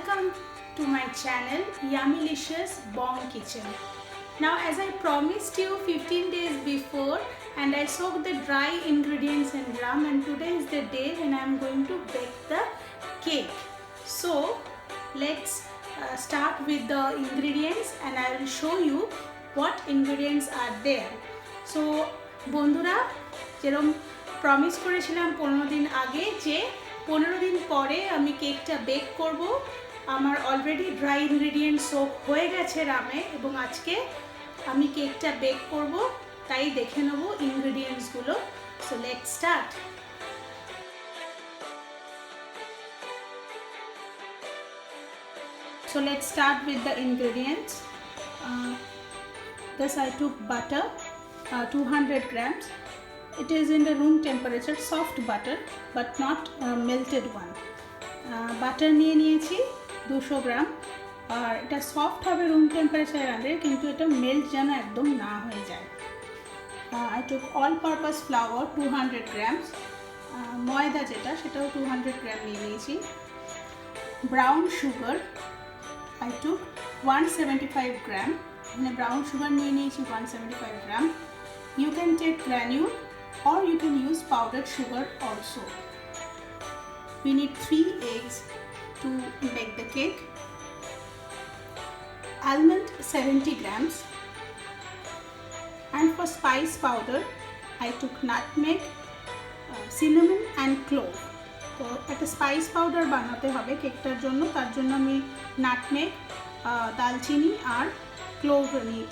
welcome to my channel Yummylicious Bomb Kitchen. Now, as I promised you 15 days before, and I soaked the dry ingredients in rum, and today is the day when I am going to bake the cake. So let's start with the ingredients and I will show you what ingredients are there. So বন্ধুরা, যেরকম promise করেছিলাম 15 দিন আগে যে 15 দিন পরে আমি কেকটা বেক করব, আমার অলরেডি ড্রাই ইনগ্রেডিয়েন্ট সোক হয়ে গেছে রামে এবং আজকে আমি কেকটা বেক করব, তাই দেখে নেব ইনগ্রেডিয়েন্টসগুলো। So let's start. So let's start with the ingredients. This I took butter, 200 grams. It is in the room temperature, soft butter but not melted one. Butter নিয়ে নিয়েছি 200 গ্রাম, আর এটা সফট হবে রুম টেম্পারেচার আন্ডারে, কিন্তু এটা মেল্ট যেন একদম না হয়ে যায়। I took all purpose flour 200 grams. ময়দা যেটা সেটাও 200 গ্রাম নিয়ে নিয়েছি। Brown sugar I took 175 gram. মানে ব্রাউন সুগার নিয়ে নিয়েছি 175 gram. You can take granule or you can use powdered sugar also. We need 3 eggs to bake the cake. Almond 70 grams. And for spice powder I took nutmeg, cinnamon and clove. তো একটা spice powder বানাতে হবে কেকটার জন্য, তার জন্য আমি nutmeg, দালচিনি আর clove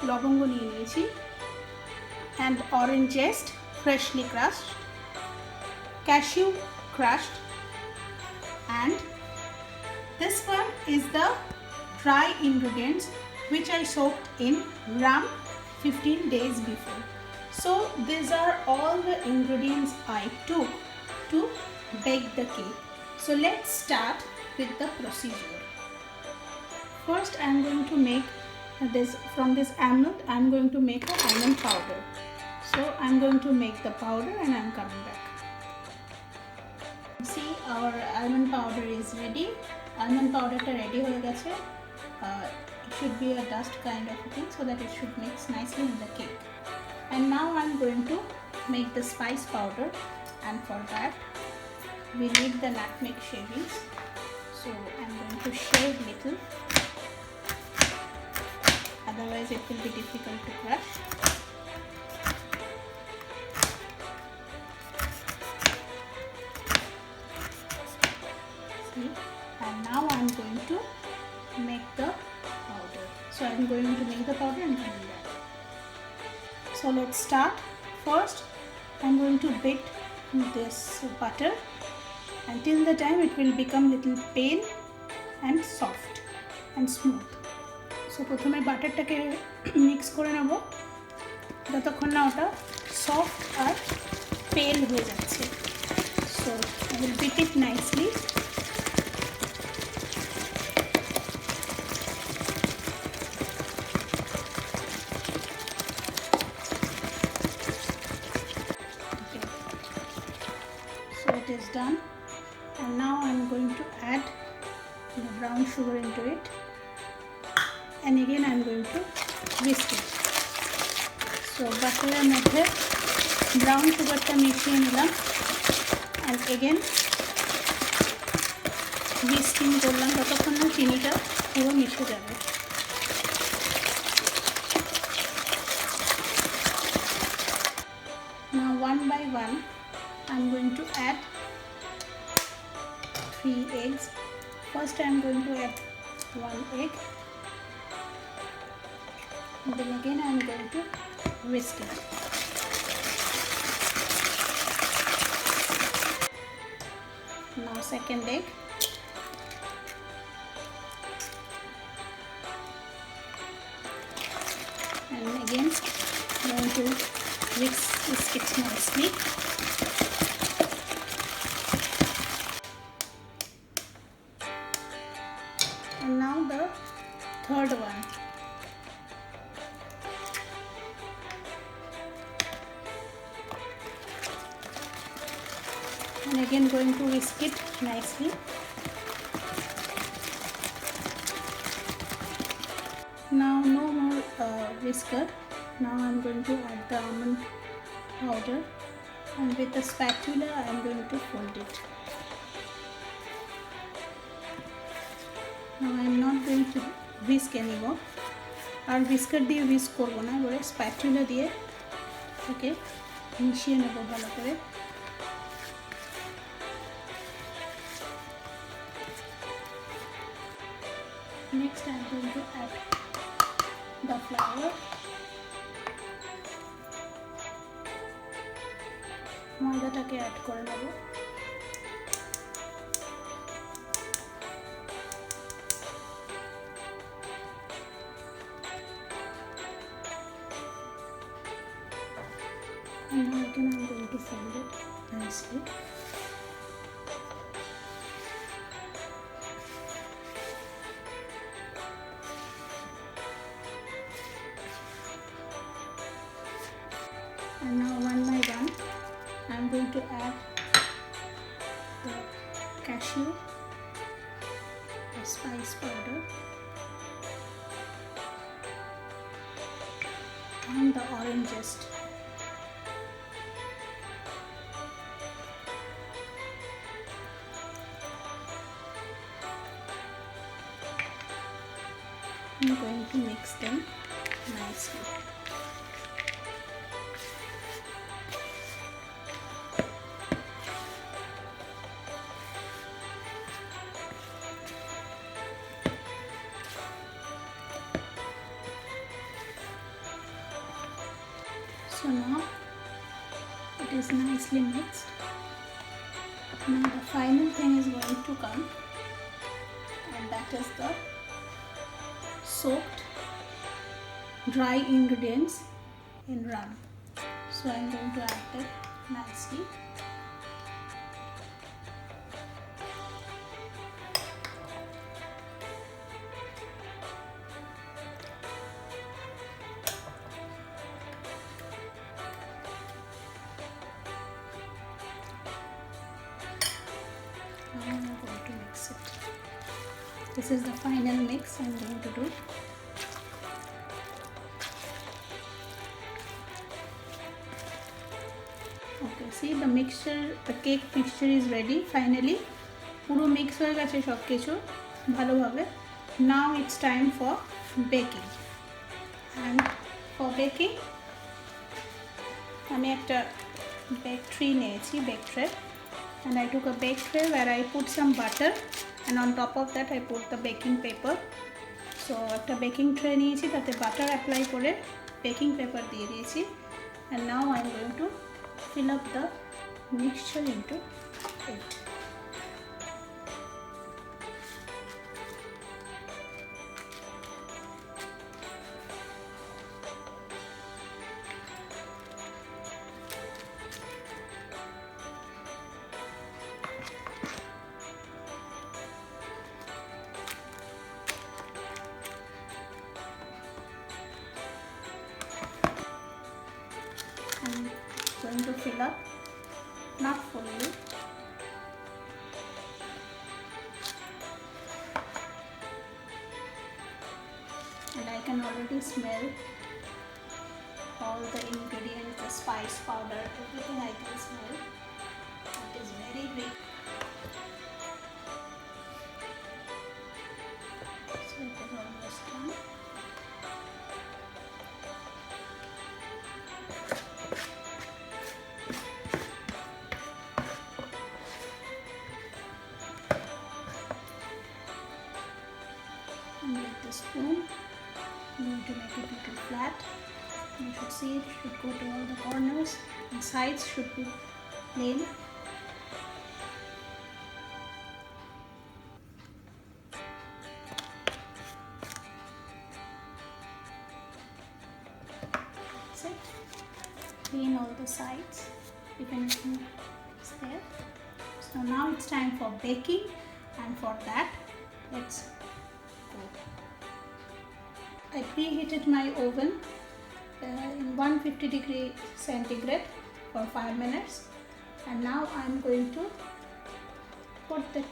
লবঙ্গ নিয়ে নিয়েছি। And orange zest freshly crushed, cashew crushed, and this one is the dry ingredients which I soaked in rum 15 days before. So these are all the ingredients I took to bake the cake. So let's start with the procedure. First I am going to make this, from this almond I am going to make a almond powder. So I am going to make the powder and I am coming back. See, our almond powder is ready. Almond powder ta ready hoye geche. It should be a dust kind of a thing so that it should mix nicely in the cake. And now I am going to make the spice powder, and for that we need the nutmeg shavings. So I am going to shave little, otherwise it will be difficult to crush. See, and now I am going to make the powder. So I am going to make the powder and coming back. So let's start. First I am going to beat this butter until the time it will become little pale and soft and smooth. So প্রথমে বাটারটাকে mix করে নেব যতক্ষণ না ওটা soft আর পেল হয়ে যাচ্ছে। So I will beat it nicely. It is done, and now I am going to add the brown sugar into it, and again I am going to whisk it. So butter এর মধ্যে brown sugar টা মিশিয়ে নিলাম, and again whisking করলাম যতক্ষণ না চিনিটা পুরো মিশে যাবে। Now one by one I am going to add 3 eggs. First I am going to add 1 egg, and then again I am going to whisk it. Now second egg, and again I am going to whisk it nicely. And now the third one. And again going to whisk it nicely. Now no more whisker. Now I am going to add the almond powder, and with a spatula I am going to fold it. Now I am not going to whisk anymore. R whisker দিয়ে whisk করব না, এবারে spatula দিয়ে ওকে মিশিয়ে নেব ভালো করে। Next I am going to add the flour. ময়দাটাকে অ্যাড করে নেব। And now again I am going to fold it nicely. And now one by one I am going to add the cashew, the spice powder, and the orange zest. I am going to mix them nicely. So now it is nicely mixed. Now the final thing is going to come, and that is the soaked dry ingredients in rum. So I am going to add that nicely. I am going to mix it. This is the final mix I am going to do. Okay, see the mixture, the cake mixture is ready finally. পুরো mix হয়ে গেছে সব কিছু ভালোভাবে। Now it's time for baking. And for baking আমি একটা bake tray নিয়েছি, bake tray. And I took a bake tray where I put some butter, and on top of that I put the baking paper. So একটা baking tray নিয়েছি, তাতে butter apply করে baking paper দিয়ে দিয়েছি। And now I am going to fill up the mixture into it. I'm going to fill up, not fully. And I can already smell all the ingredients, the spice powder, everything I can smell. It is very big. So it is almost done. And with the spoon, I'm going to make it little flat. You should see it should go to all the corners, and sides should be plain. That's it. Clean all the sides if anything is there. So now it's time for baking, and for that let's go. I preheated my oven in 150 centigrade for 5 minutes, and now I'm going to put the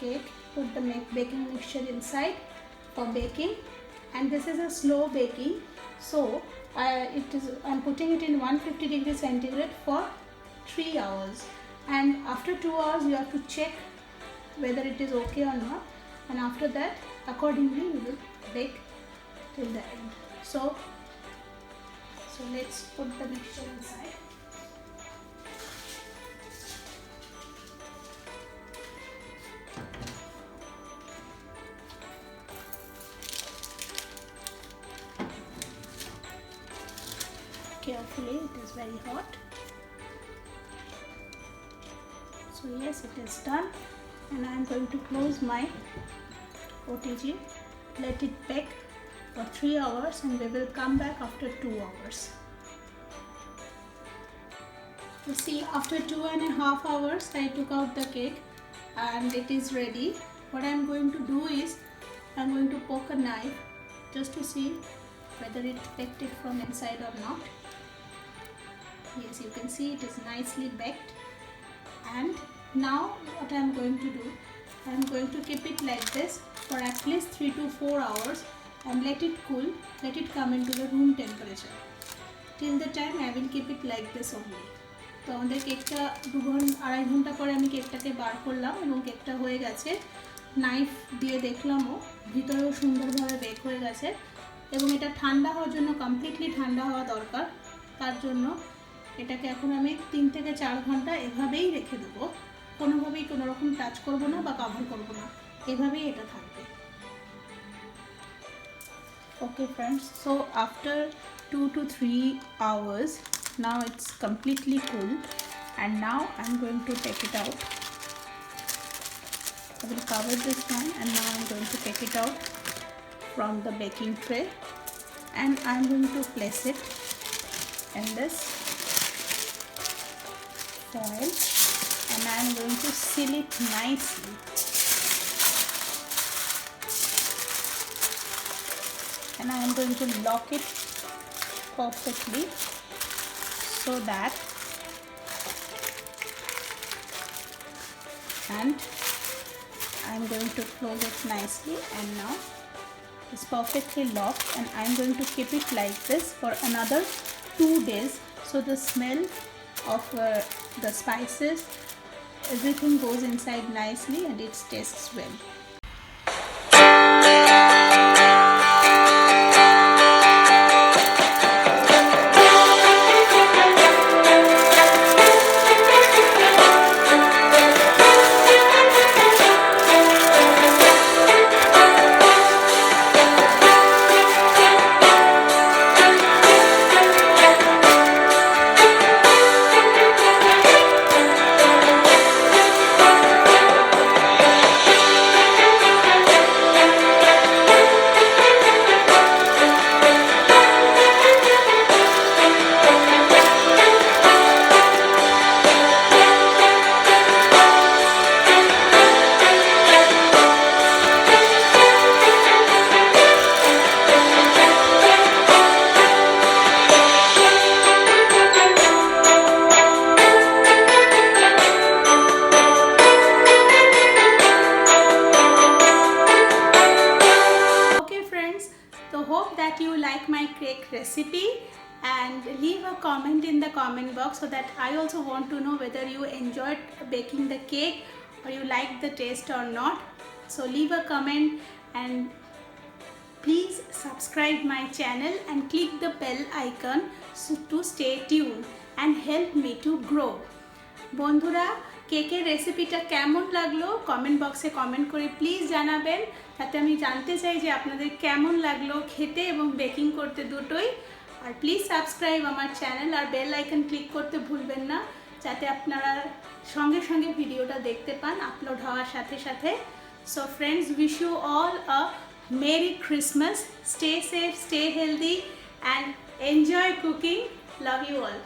baking mixture inside for baking, and this is a slow baking. So I'm putting it in 150 degrees centigrade for 3 hours, and after 2 hours you have to check whether it is okay or not, and after that accordingly you will bake till the end. So let's put the mixture inside. Carefully, it is very hot. So yes, it is done, and I am going to close my OTG, let it bake for 3 hours, and we will come back after 2 hours. You see, after 2.5 hours I took out the cake and it is ready. What I am going to do is I am going to poke a knife just to see whether it baked it from inside or not. Yes, you can see it is nicely baked. And now what I am going to do, I am going to keep it like this for at least 3 to 4 hours and let it cool, let it come into the room temperature. Till the time I will keep it like this only. তো আমাদের কেকটা 2-2.5 ঘন্টা পরে আমি কেকটাকে বার করলাম এবং কেকটা হয়ে গেছে। নাইফ দিয়ে দেখলামও ভিতরেও সুন্দরভাবে বেক হয়ে গেছে, এবং এটা ঠান্ডা হওয়ার জন্য কমপ্লিটলি ঠান্ডা হওয়া দরকার। তার জন্য এটাকে এখন আমি 3 থেকে 4 ঘন্টা এভাবেই রেখে দেবো, কোনোভাবেই কোনো রকম টাচ করবো না বা কভার করবো না, এভাবেই এটা থাকবে। Okay friends, so after 2 to 3 hours, now it's completely cool, and now I'm going to take it out. I will cover this one, and now I'm going to take it out from the baking tray, and I'm going to place it in this foil, and I'm going to seal it nicely. And I am going to lock it perfectly so that, and I am going to close it nicely, and now it's perfectly locked, and I am going to keep it like this for another 2 days, so the smell of the spices, everything goes inside nicely and it tastes well. Hope that you like my cake recipe, and leave a comment in the comment box so that I also want to know whether you enjoyed baking the cake or you liked the taste or not. So leave a comment, and please subscribe my channel and click the bell icon to stay tuned and help me to grow. বন্ধুরা, কেকের রেসিপিটা কেমন লাগলো comment বক্সে comment করে please জানাবেন, তাতে আমি জানতে চাই যে আপনাদের কেমন লাগলো খেতে এবং বেকিং করতে দুটোই। আর প্লিজ সাবস্ক্রাইব আমার চ্যানেল, আর বেল আইকন ক্লিক করতে ভুলবেন না, যাতে আপনারা সঙ্গে সঙ্গে ভিডিওটা দেখতে পান আপলোড হওয়ার সাথে সাথে। So friends, wish you all a merry Christmas, stay safe, stay healthy, and enjoy cooking. Love you all.